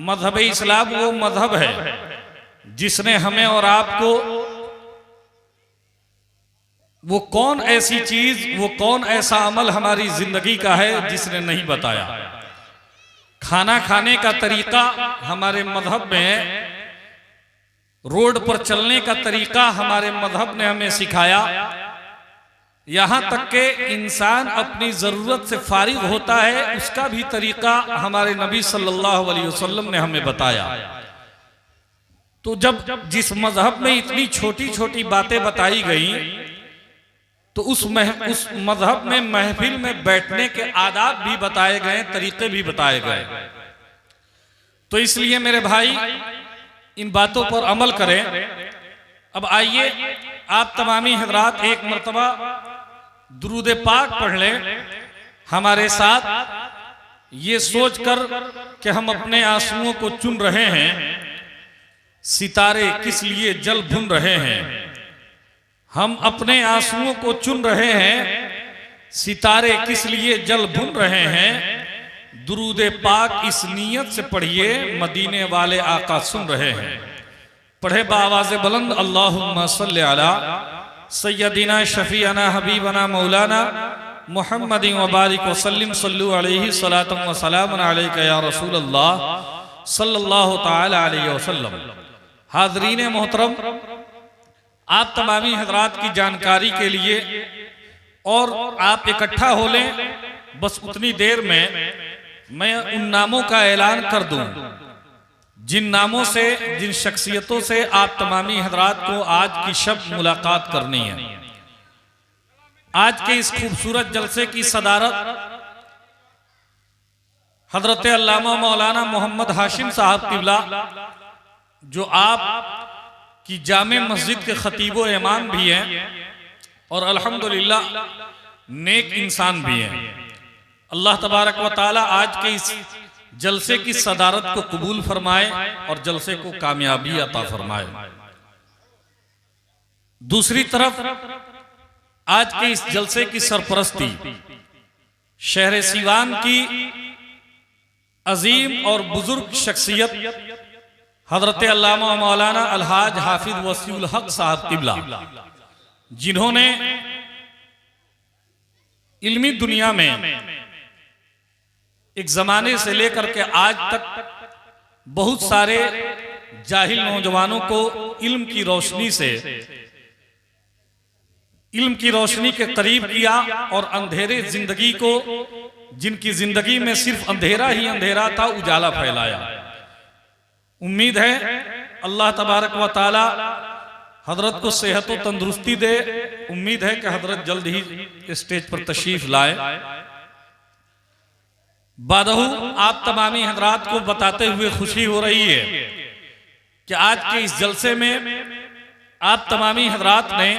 मजहब इस्लाम वो मजहब है जिसने हमें और आपको वो कौन ऐसी चीज, वो कौन ऐसा अमल हमारी जिंदगी का है जिसने नहीं बताया। खाना खाने का तरीका हमारे मजहब में है, रोड पर चलने का तरीका हमारे मजहब ने हमें सिखाया, यहां तक के इंसान अपनी जरूरत से फारिग होता है उसका भी तरीका हमारे नबी सल्लल्लाहु अलैहि वसल्लम ने हमें बताया। तो जब जिस मजहब में इतनी छोटी छोटी बातें बताई गई तो उस मजहब में महफिल में बैठने के आदाब भी बताए गए, तरीके भी बताए गए। तो इसलिए मेरे भाई इन बातों पर अमल करें। अब आइए आप तमामी हजरात एक मर्तबा दुरूद पाक पढ़ लें हमारे साथ, ये सोचकर कि हम अपने आंसुओं को चुन रहे हैं, सितारे किस लिए जल भुन रहे हैं। हम अपने आंसुओं को चुन रहे हैं, सितारे किस लिए जल भुन रहे हैं। दुरूद पाक इस नीयत से पढ़िए, मदीने वाले आका सुन रहे हैं। पढ़े बाआवाज़े बुलंद, अल्लाहुम्मा सल्ली अला सय्यदिना शफीअना हबीबना मौलाना मुहम्मदिन व बारिक व सल्लिम सल्लु अलैहि सलातम व सलामुन अलैका या रसूल अल्लाह सल्लल्लाहु तआला अलैहि वसल्लम। हाज़रीन मोहतरम, आप तमामी हजरात की जानकारी के लिए और आप इकट्ठा हो लें, बस उतनी देर में मैं उन नामों का ऐलान कर दूं जिन नामों से, जिन शख्सियतों से आप तमामी हजरात को आज की शब मुलाकात करनी है। आज के इस खूबसूरत जलसे की सदारत हजरत अल्लामा मौलाना मोहम्मद हाशिम साहब किबला, जो आप की जामे मस्जिद के खतीब व इमाम भी हैं और अल्हम्दुलिल्लाह नेक इंसान भी हैं। अल्लाह तबारक व तआला आज के इस जलसे की सदारत को कबूल फरमाए और जलसे को कामयाबी अता फरमाए। दूसरी तरफ आज के इस जलसे की सरपरस्ती शहर सीवान की अजीम और बुजुर्ग शख्सियत हजरत अल्लामा मौलाना अलहाज हाफिज वसीउल हक साहब किबला, जिन्होंने इल्मी दुनिया में एक जमाने से लेकर के आज तक बहुत सारे जाहिल नौजवानों को इल्म की रोशनी से, इल्म की रोशनी के करीब किया और अंधेरे जिंदगी को, जिनकी जिंदगी में सिर्फ अंधेरा ही अंधेरा था, उजाला फैलाया। उम्मीद है अल्लाह तबारक व तआला हजरत को सेहत व तंदुरुस्ती दे। उम्मीद है कि हजरत जल्द ही स्टेज पर तशरीफ लाए। बादहू आप तमामी हजरात को बताते हुए खुशी हो रही है कि आज के इस जलसे में आप तमामी हजरात ने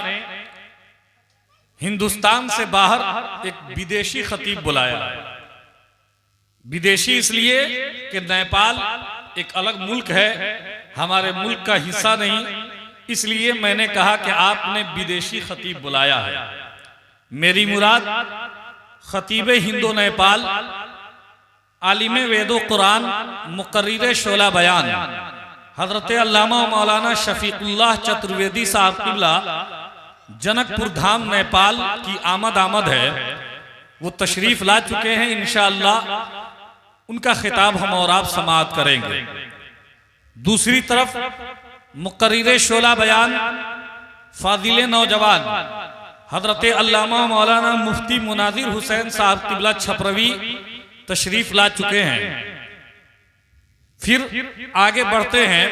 हिंदुस्तान से बाहर एक विदेशी खतीब बुलाया। विदेशी इसलिए कि नेपाल एक अलग मुल्क है, हमारे मुल्क का हिस्सा नहीं, इसलिए मैंने कहा कि आपने विदेशी खतीब बुलाया है। मेरी मुराद खतीब हिंदो नेपाल, आलिम वेदो कुरान, मुकर्रिर शोला बयान हजरत अल्लामा मौलाना शफीकुल्लाह चतुर्वेदी साहब किबला, जनकपुर धाम नेपाल की आमद है। वो तशरीफ ला चुके हैं। इंशाअल्लाह उनका खिताब हम और आप समाअत करेंगे। दूसरी तरफ मुकर्रिर शोला बयान, फाजिल नौजवान हजरत अल्लामा मौलाना मुफ्ती मुनाजिर हुसैन साहब किबला छपरवी तशरीफ ला चुके हैं। फिर आगे बढ़ते हैं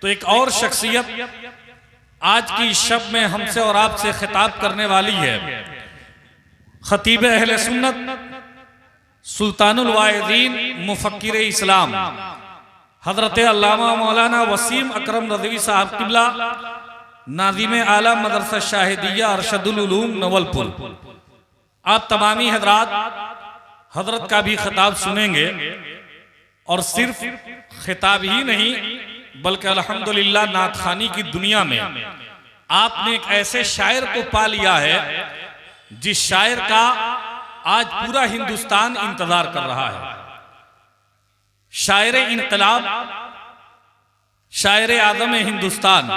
तो एक और शख्सियत आज की शब में हमसे और आपसे खिताब करने वाली है। खतीब अहले सुन्नत, सुल्तानुल वाइदीन, मुफक्किर इस्लाम हजरत अल्लामा मौलाना वसीम अकरम रज़वी साहब किबला, नाज़िम आला मदरसा शाहिदिया अरशदुल उलूम नवलपुर। आप तमामी हजरात हजरत का भी खिताब सुनेंगे और सिर्फ खिताब ही नहीं बल्कि अल्हम्दुलिल्लाह नात खानी की दुनिया में आपने एक ऐसे शायर को पा लिया है जिस शायर का आज पूरा हिंदुस्तान इंतजार कर रहा है, शायर इनकलाब, शायर आज़म हिंदुस्तान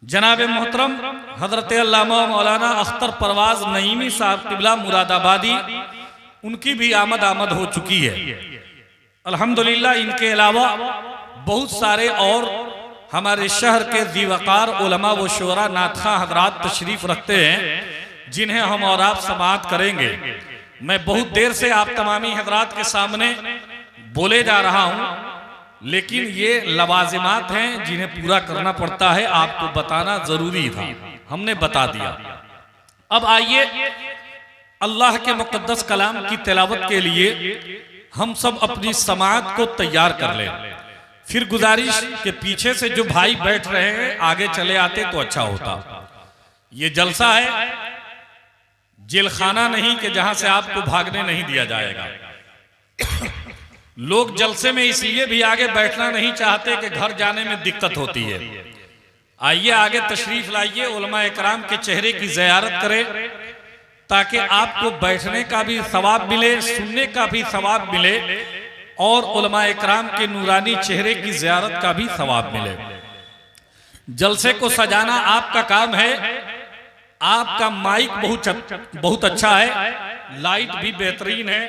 जनाब मोहतरम हजरत अल्लामा मौलाना अख्तर परवाज नईमी साहब क़िबला मुरादाबादी, उनकी भी आमद हो चुकी है अल्हम्दुलिल्लाह। इनके अलावा बहुत सारे और हमारे शहर के दीवकार उलमा व शुरा नातखा हजरात तशरीफ रखते हैं, जिन्हें हम और आप समाअत करेंगे। मैं बहुत देर से आप तमामी हजरात के सामने बोले जा रहा हूं, लेकिन ये लवाजिमात हैं जिन्हें पूरा करना पड़ता है, आपको बताना जरूरी था, हमने बता दिया। अब आइए अल्लाह के मुक़द्दस कलाम की तिलावत के लिए हम सब अपनी समाअत को तैयार कर लें। फिर गुजारिश के पीछे से जो भाई बैठ रहे हैं आगे चले आते तो अच्छा होता। ये जलसा है, जेलखाना नहीं कि जहां से आपको भागने नहीं दिया जाएगा। लोग जलसे में इसलिए भी आगे बैठना नहीं चाहते कि घर जाने में दिक्कत होती है। आइए आगे तशरीफ लाइए, उलमा इकराम के चेहरे की ज़ियारत करें ताकि आपको बैठने का भी सवाब मिले, सुनने का भी सवाब मिले और उलमा इकराम के नूरानी चेहरे की ज़ियारत का भी सवाब मिले। जलसे को सजाना आपका काम है। आपका माइक बहुत अच्छा है, लाइट भी बेहतरीन है,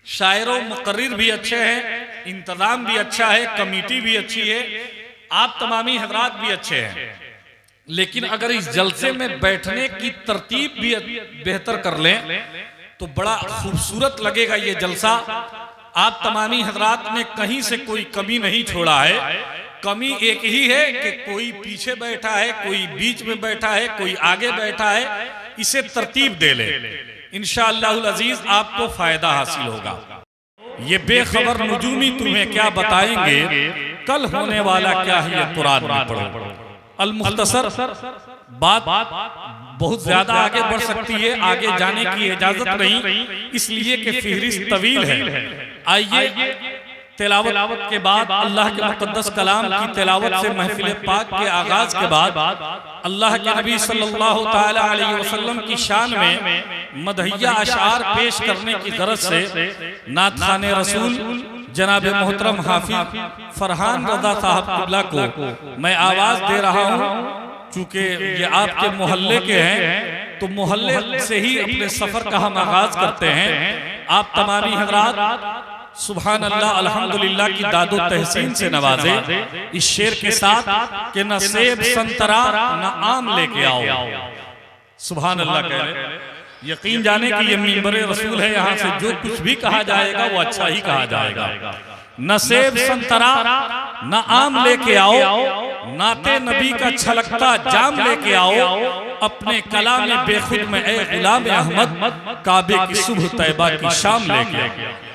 शायरों मुकर्रिर भी अच्छे हैं, इंतजाम भी अच्छा है, कमेटी भी अच्छी है, आप तमामी हजरात भी अच्छे हैं। लेकिन अगर इस जलसे में बैठने की तरतीब भी बेहतर कर लें तो बड़ा खूबसूरत लगेगा ये जलसा। आप तमामी हजरात ने कहीं से कोई कमी नहीं छोड़ा है। कमी एक ही है कि कोई पीछे बैठा है, कोई बीच में बैठा है, कोई आगे बैठा है। इसे तरतीब दे ले, इंशाअल्लाहुल अजीज आपको फायदा हासिल होगा। ये बेखबर नुजूमी तुम्हें क्या बताएंगे, कल होने वाला क्या है ये कुरान में पढ़ो। अल मुख्तसर बात बहुत ज्यादा आगे बढ़ सकती है, आगे जाने की इजाजत नहीं, इसलिए कि फहरिस्त तवील है। आइए तिलावत के बाद अल्लाह के मुक़द्दस कलाम की तिलावत से महफिल पाक के आगाज के बाद अल्लाह के नबी सल्लल्लाहु ताला अलैहि वसल्लम की शान में मदहिया अशार पेश करने की गरज से नात खाने रसूल जनाब मोहतरम हाफिज फरहान रज़ा साहब क़िबला को मैं आवाज दे रहा हूँ। चूँकि ये आपके मोहल्ले के हैं तो मोहल्ले से ही अपने सफर का हम आगाज करते हैं। आप तमामी हजरात सुभान अल्लाह अल्हम्दुलिल्लाह की दादो तहसीन से नवाजे इस शेर के साथ कि न सेब संतरा न आम लेके आओ। सुभान अल्लाह कह रहे, यकीन जाने कि ये मिंबर रसूल है, यहाँ से जो कुछ भी कहा जाएगा वो अच्छा ही कहा जाएगा। न सेब संतरा न आम लेके आओ, नाते नबी का छलकता जाम लेके आओ, अपने कलाम बेखुद में ए गुलाम अहमद, काबे की सुबह तैबा की शाम लेके आओ।